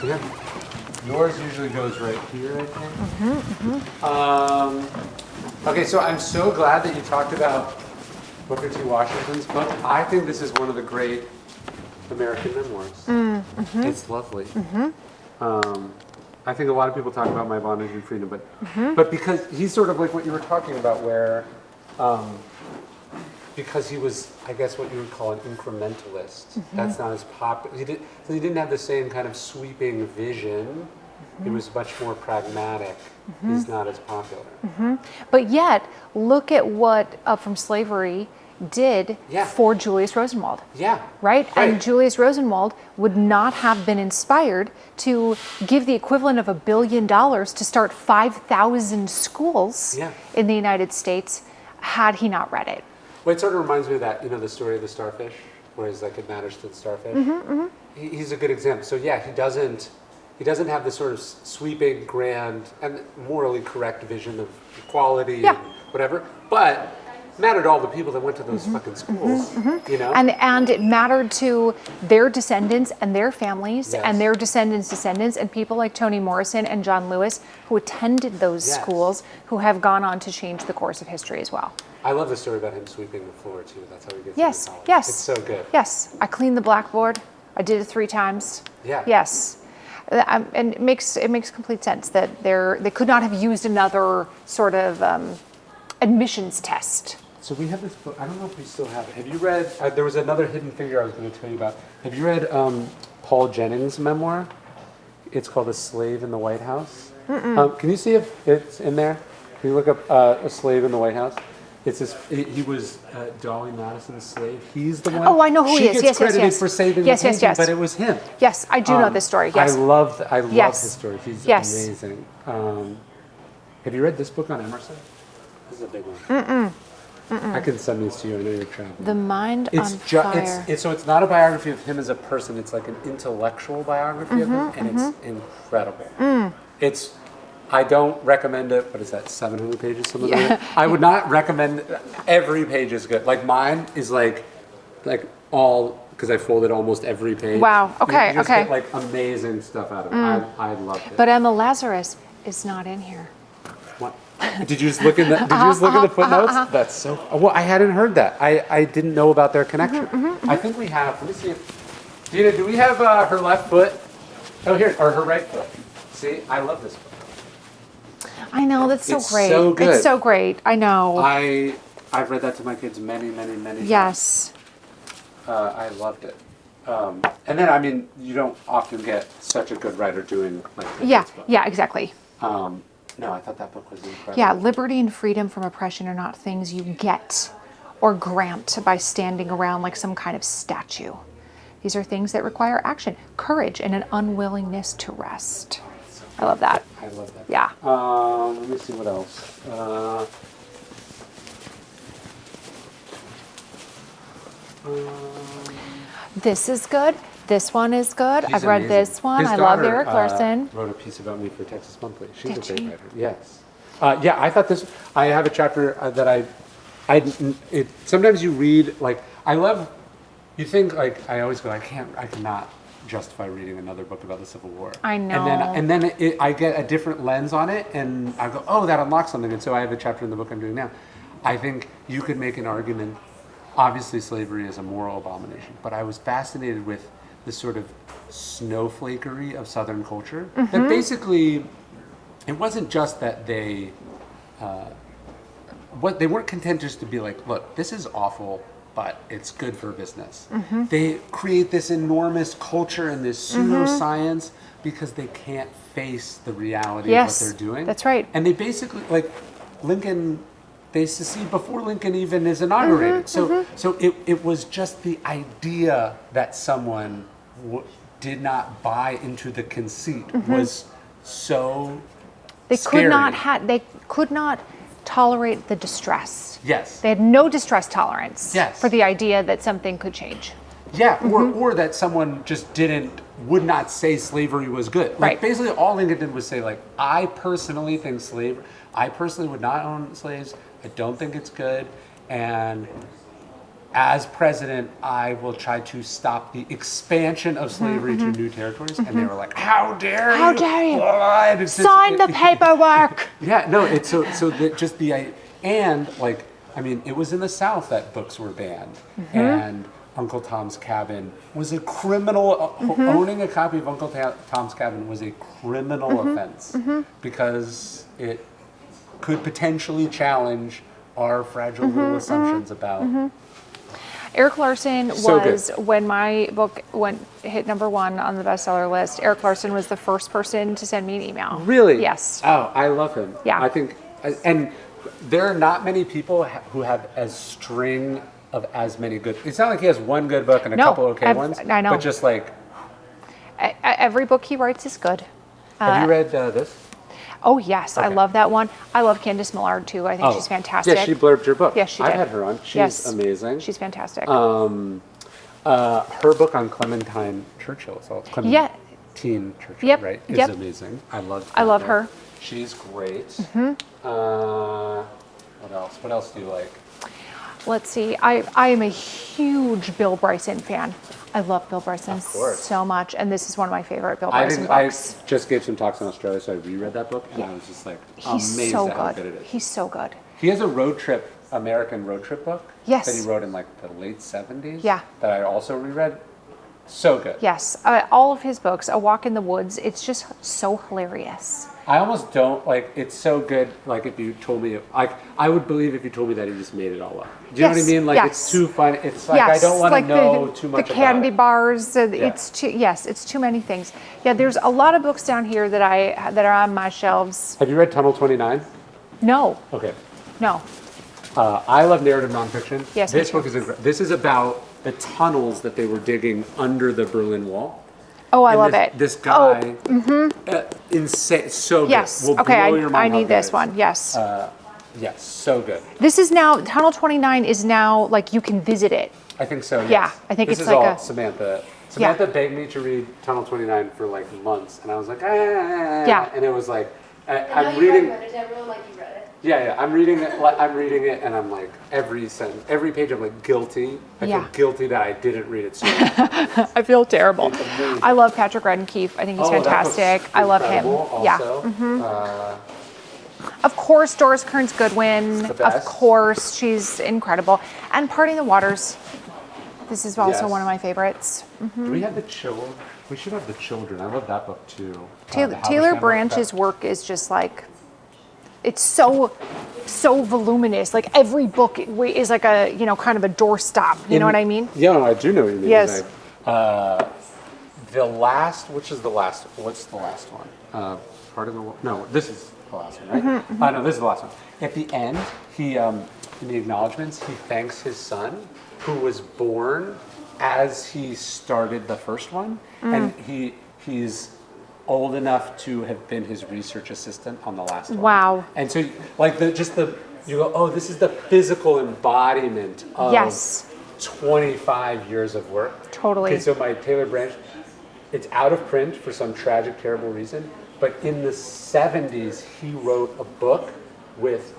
Yeah. Yours usually goes right here, I think. Okay, so I'm so glad that you talked about Booker T. Washington's book. I think this is one of the great American memoirs. It's lovely. I think a lot of people talk about My Bondage and Freedom, but because he's sort of like what you were talking about, where because he was, I guess, what you would call an incrementalist. That's not as popular. He didn't have the same kind of sweeping vision. He was much more pragmatic. He's not as popular. But yet, look at what Up From Slavery did for Julius Rosenwald. Right? And Julius Rosenwald would not have been inspired to give the equivalent of $1 billion to start 5,000 schools in the United States had he not read it. Well, it sort of reminds me of that, the story of the starfish, where he's like, it matters to the starfish. He's a good example. So yeah, he doesn't have this sort of sweeping, grand, and morally correct vision of equality and whatever, but mattered to all the people that went to those fucking schools, And it mattered to their descendants and their families and their descendants' and people like Toni Morrison and John Lewis who attended those schools, who have gone on to change the course of history as well. I love the story about him sweeping the floor too. That's how he gets into college. Yes. It's so good. Yes. I cleaned the blackboard. I did it 3 times. Yes. And it makes complete sense that they could not have used another sort of admissions test. So we have this book. I don't know if we still have it. Have you read? There was another hidden figure I was going to tell you about. Have you read Paul Jennings' memoir? It's called A Slave in the White House. Can you see if it's in there? Can you look up A Slave in the White House? It's this. He was Dolly Madison's slave. He's the one. Oh, I know who he is. She gets credited for saving the painting, but it was him. Yes, I do know this story. Yes, I love his story. He's amazing. Have you read this book on Emerson? This is a big one. I can send these to you. I know you're traveling. The Mind on Fire. So it's not a biography of him as a person. It's like an intellectual biography of him, and it's incredible. I don't recommend it, but is that 700 pages? Something like that? I would not recommend. Every page is good. Like mine is like all, because I folded almost every page. Wow. Okay. You just get like amazing stuff out of it. I loved it. But Emma Lazarus is not in here. What? Did you just look in the? Did you just look at the footnotes? That's so. Well, I hadn't heard that. I didn't know about their connection. I think we have. Let me see. Dina, do we have her left foot? Oh, here, or her right foot. See, I love this book. I know, that's so great. So good. It's so great. I know. I've read that to my kids many times. Yes. I loved it. And then, I mean, you don't often get such a good writer doing like this book. Yeah, exactly. No, I thought that book was incredible. Yeah, liberty and freedom from oppression are not things you get or grant by standing around like some kind of statue. These are things that require action, courage, and an unwillingness to rest. I love that. I love that. Yeah. Let me see what else. This is good. This one is good. I've read this one. I love Eric Larson. Wrote a piece about me for Texas Monthly. She's a great writer. Yes. I thought this. I have a chapter that sometimes you read like I love. You think like I always go. I cannot justify reading another book about the Civil War. I know. And then I get a different lens on it, and I go, oh, that unlocks something. And so I have a chapter in the book I'm doing now. I think you could make an argument. Obviously, slavery is a moral abomination, but I was fascinated with the sort of snowflakery of Southern culture. That basically, it wasn't just that they weren't content just to be like, look, this is awful, but it's good for business. They create this enormous culture and this pseudoscience because they can't face the reality of what they're doing. That's right. And they basically, like, Lincoln, they secede before Lincoln even is inaugurated. So it was just the idea that someone did not buy into the conceit was so scary. They could not tolerate the distress. Yes. They had no distress tolerance Yes. for the idea that something could change. Yeah, or that someone just would not say slavery was good. Like Right. basically all Lincoln did was say like, I personally would not own slaves. I don't think it's good. And as president, I will try to stop the expansion of slavery to new territories. And they were like, how dare you? How dare you? And it's Sign the paperwork. Yeah, no, it's I mean, it was in the South that books were banned. And Uncle Tom's Cabin was a criminal, owning a copy of Uncle Tom's Cabin was a criminal offense because it could potentially challenge our fragile little assumptions about. Eric Larson So was, good. when my book hit #1 on the bestseller list, Eric Larson was the first person to send me an email. Really? Yes. Oh, I love him. Yeah. I think, and there are not many people who have as string of as many good. It's not like he has one good book and a couple okay ones. I know. But just like, Every book he writes is good. have you read this? Oh, yes. I Okay. love that one. I love Candace Millard, too. I think she's fantastic. Yeah, she blurbed your book. Yes, she I've did. had her on. She's Yes. amazing. She's fantastic. Her book on Clementine Churchill, so Clementine Churchill, Yep. right? Is Yep. amazing. I love her. She's great. What else? What else do you like? Let's see. I am a huge Bill Bryson fan. I love Bill Bryson so much, and this is one of my favorite Bill Bryson books. I just gave some talks in Australia, so I reread that book, and I was just like amazed at how good it is. He's so good. He has a American road trip book Yes. that he wrote in like the late 70s. Yeah. That I also reread. So good. Yes, all of his books, A Walk in the Woods, it's just so hilarious. I almost don't like. It's so good. Like if you told me, like I would believe if you told me that he just made it all up. Do you know what I mean? Like it's too fun. It's like I don't want to know too much the candy about it. bars. It's too many things. Yeah, there's a lot of books down here that are on my shelves. Have you read Tunnel 29? No, Okay. no. I love narrative nonfiction. Yes, me This too. book is incredible. This is about the tunnels that they were digging under the Berlin Wall. Oh, I And love this, it. This guy, insane, so good. Yes. Will Okay, blow your mind I how need good this it is. one. Yes. Yes, so good. This is now Tunnel 29 is now like you can visit it. I think so. Yes. Yeah, I think this it's is like all a- Samantha. Samantha begged me to read Tunnel 29 for like months, and I was like, yeah. And it was like, I'm reading. read it to everyone like you read it. Yeah, I'm reading it. I'm reading it, and I'm like every sentence, every page. I'm like guilty. I Yeah. feel guilty that I didn't read it sooner. I feel terrible. It's amazing. I love Patrick Radden-Keefe. I think he's fantastic. I love him. Also. Yeah. Of course, Doris Kearns Goodwin. The Of best. course, she's incredible. And Parting the Waters. This is also Yes. one of my favorites. Do we have the children? We should have the children. I love that book too. The Taylor Halberstam book. Branch's work is just like, it's so voluminous. Like every book is like a, kind of a doorstop. You know what I mean? Yeah, no, I do know what you mean. Yes. The last, which is the last? What's the last one? Part of the no. This is the last one, right? No, this is the last one. At the end, he in the acknowledgments, he thanks his son, who was born as he started the first one, and he's old enough to have been his research assistant on the last one. Wow. And so, like you go, oh, this is the physical embodiment of Yes. 25 years of work. Totally. Okay, so my Taylor Branch, it's out of print for some tragic, terrible reason. But in the 70s, he wrote a book with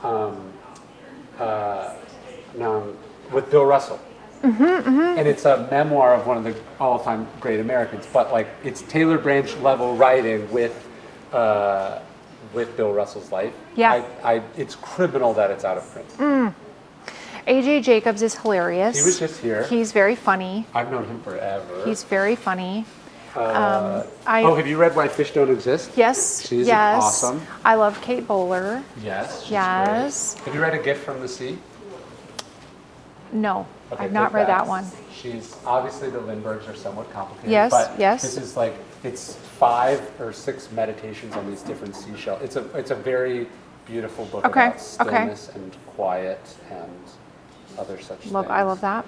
Bill Russell. And it's a memoir of one of the all-time great Americans. But like, it's Taylor Branch level writing with Bill Russell's life. Yeah. It's criminal that it's out of print. AJ Jacobs is hilarious. He was just here. He's very funny. I've known him forever. He's very funny. have you read Why Fish Don't Exist? Yes. She's yes. awesome. I love Kate Bowler. Yes. she's Yes. great. Have you read A Gift from the Sea? No, Okay, I've not take read that one. She's obviously the Lindberghs are somewhat complicated. Yes, But yes. this is like it's 5 or 6 meditations on these different seashells. It's a very beautiful book Okay, about stillness and quiet and other such things. I love that.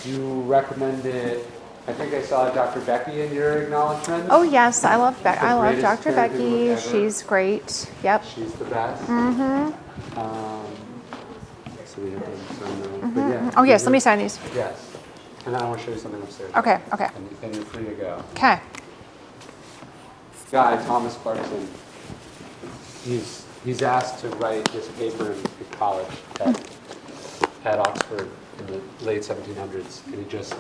You recommended. I think I saw Dr. Becky in your acknowledgement. Oh yes, I love The I love greatest Dr. parenting Becky. book ever. She's great. Yep. She's the best. Mm-hmm. So we have done some. But yeah, Oh yes, let me sign these. Yes. And then I want to show you something upstairs. Okay. Okay. And then you're free to go. Okay. Guy, Thomas Clarkson, he's asked to write this paper in college at Oxford in the late 1700s, and he just,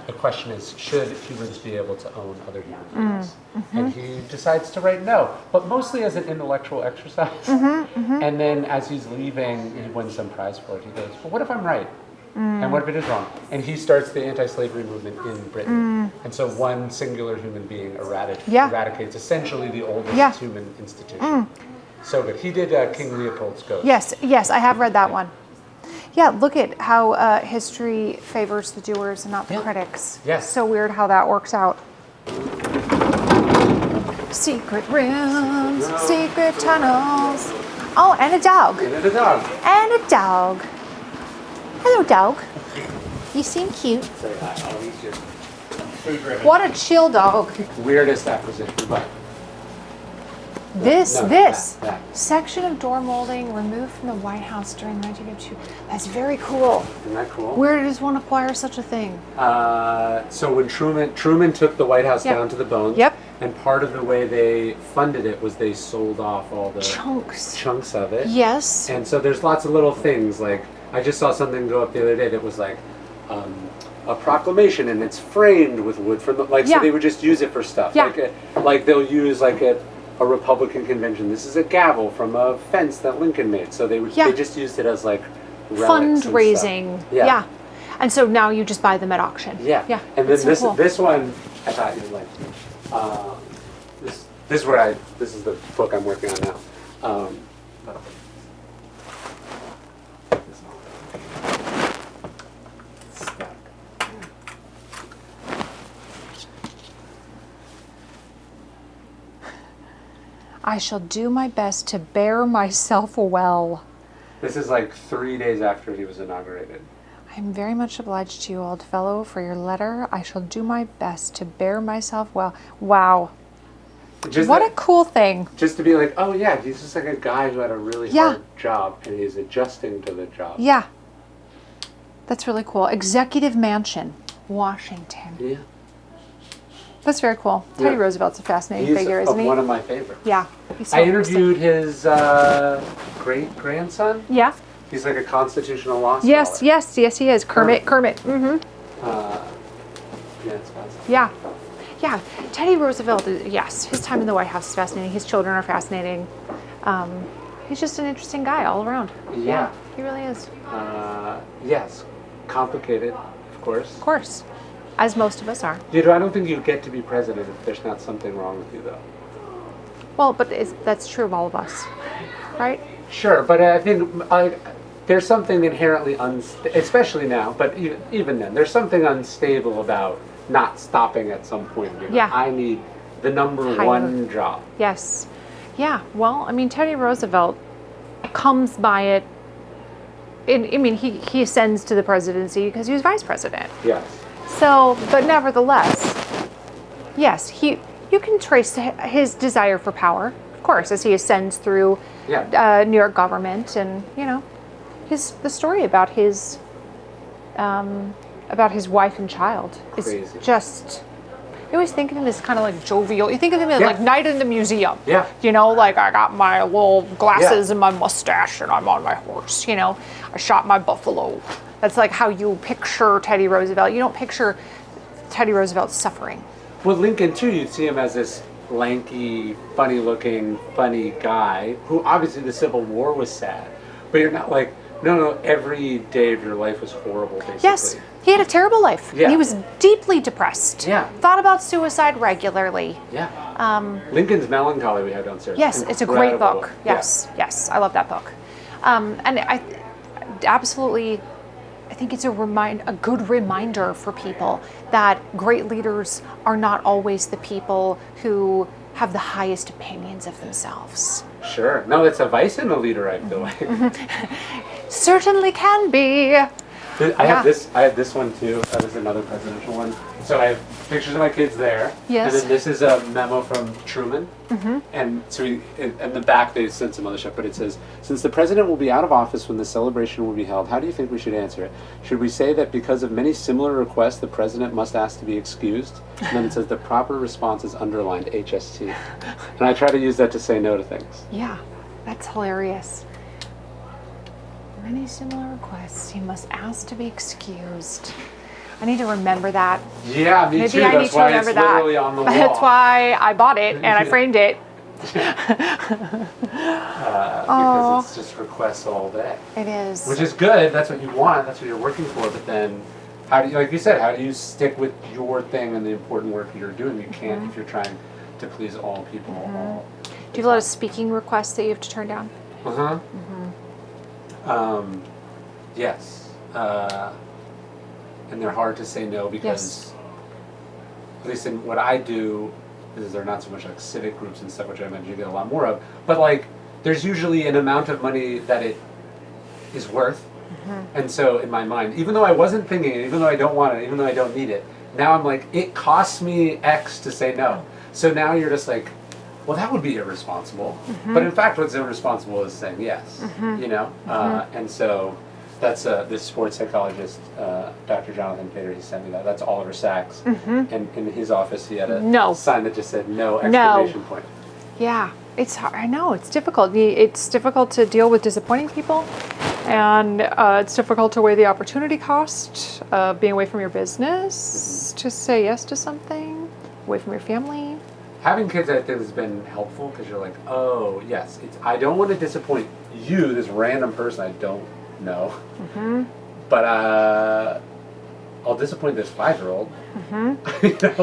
the question is, should humans be able to own other human beings? And he decides to write no, but mostly as an intellectual exercise. And then as he's leaving, he wins some prize for it. He goes, well, what if I'm right? And what if it is wrong? And he starts the anti-slavery movement in Britain. And so one singular human being eradicates essentially the oldest human institution. So good. He did King Leopold's Ghost. Yes, I have read that one. Yeah, look at how history favors the doers and not the critics. Yes. So weird how that works out. Secret rooms, secret tunnels. Oh, and a dog. And a dog. And a dog. Hello, dog. You seem cute. Say hi. Oh, he's just food-driven. What a chill dog. Weirdest acquisition, but This that. section of door molding removed from the White House during 1952. That's very cool. Isn't that cool? Where does one acquire such a thing? So when Truman took the White House down to the bone. Yep. And part of the way they funded it was they sold off all the chunks of it. Yes. And so there's lots of little things, like I just saw something go up the other day that was like a proclamation, and it's framed with wood from the, so they would just use it for stuff. Yeah. Like they'll use like a Republican convention. This is a gavel from a fence that Lincoln made. So they just used it as like relics fundraising. And stuff. And so now you just buy them at auction. Yeah. And then this one I thought you'd like. This is the book I'm working on now. I shall do my best to bear myself well. This is like 3 days after he was inaugurated. I am very much obliged to you, old fellow, for your letter. I shall do my best to bear myself well. Wow. What a cool thing. Just to be like, oh yeah, he's just like a guy who had a really hard job and he's adjusting to the job. Yeah. That's really cool. Executive Mansion, Washington. Yeah. That's very cool. Teddy Roosevelt's a fascinating figure, isn't he? One of my favorites. Yeah. I interviewed his great-grandson. Yeah. He's like a constitutional law scholar. Yes, he is. Kermit. Mm-hmm. Yeah, it's fascinating. Yeah. Teddy Roosevelt, yes, his time in the White House is fascinating. His children are fascinating. He's just an interesting guy all around. Yeah. He really is. Yes. Complicated, of course. Of course. As most of us are. Dude, I don't think you get to be president if there's not something wrong with you, though. Well, but that's true of all of us, right? Sure, but I think there's something inherently especially now, but even then, there's something unstable about not stopping at some point. I need the number one job. Yes. Yeah. Well, I mean, Teddy Roosevelt comes by it. He ascends to the presidency because he was vice president. Yes. So, but nevertheless, yes, you can trace his desire for power, of course, as he ascends through New York government, and the story about his wife and child is just. You always think of him as kind of like jovial. You think of him as like Night in the Museum. Yeah. Like I got my little glasses and my mustache, and I'm on my horse. I shot my buffalo. That's like how you picture Teddy Roosevelt. You don't picture Teddy Roosevelt suffering. With Lincoln, too, you'd see him as this lanky, funny-looking, funny guy who obviously the Civil War was sad. But you're not like, no, every day of your life was horrible, basically. Yes, he had a terrible life. Yeah. He was deeply depressed. Yeah. Thought about suicide regularly. Yeah. Lincoln's Melancholy we have downstairs. Yes, it's a great book. Yes, I love that book. And I absolutely... I think it's a good reminder for people that great leaders are not always the people who have the highest opinions of themselves. Sure. No, it's a vice in a leader, I feel like. Certainly can be. I have this one too. That is another presidential one. So I have pictures of my kids there. Yes. And then this is a memo from Truman. Mm-hmm. And so in the back they sent some other stuff, but it says, since the president will be out of office when the celebration will be held, how do you think we should answer it? Should we say that because of many similar requests, the president must ask to be excused? And then it says the proper response is underlined HST. And I try to use that to say no to things. Yeah, that's hilarious. Many similar requests. He must ask to be excused. I need to remember that. Yeah, me Maybe too. I need That's to why remember it's that. literally on the wall. That's why I bought it and I framed it. Because it's just requests all day. It is. Which is good. That's what you want. That's what you're working for. But then, how do you, like you said, how do you stick with your thing and the important work you're doing? You can't if you're trying to please all people. All do you have a lot of speaking requests that you have to turn down? Yes. And they're hard to say no because, at least in what I do, is they're not so much like civic groups and stuff, which I imagine you get a lot more of. But like, there's usually an amount of money that it is worth. And so in my mind, even though I wasn't thinking it, even though I don't want it, even though I don't need it, now I'm like, it costs me X to say no. So now you're just like, well, that would be irresponsible. But in fact, what's irresponsible is saying yes, you know? And so that's this sports psychologist, Dr. Jonathan Pater, he sent me that. That's Oliver Sacks. And in his office, he had a sign that just said no, exclamation point. Yeah, it's hard. I know, it's difficult. It's difficult to deal with disappointing people. And it's difficult to weigh the opportunity cost of being away from your business, to say yes to something, away from your family. Having kids, I think, has been helpful because you're like, oh, yes, I don't want to disappoint you, this random person I don't know. But I'll disappoint this 5-year-old. You know,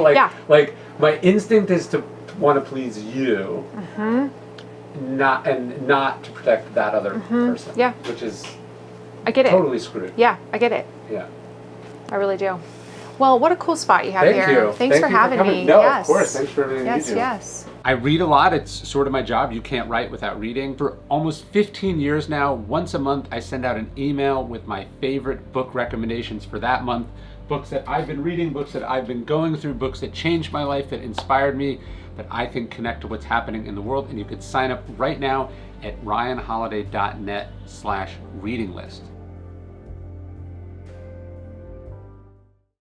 like my instinct is to want to please you, not to protect that other person. Yeah, which is I get it. Totally screwed. Yeah, I get it. Yeah, I really do. Well, what a cool spot you have here. Thank you. Thanks for having me. No, yes. of course. Thanks for everything you do. Yes. I read a lot. It's sort of my job. You can't write without reading. For almost 15 years now, once a month, I send out an email with my favorite book recommendations for that month. Books that I've been reading, books that I've been going through, books that changed my life, that inspired me, that I think connect to what's happening in the world. And you could sign up right now at ryanholiday.net/reading list.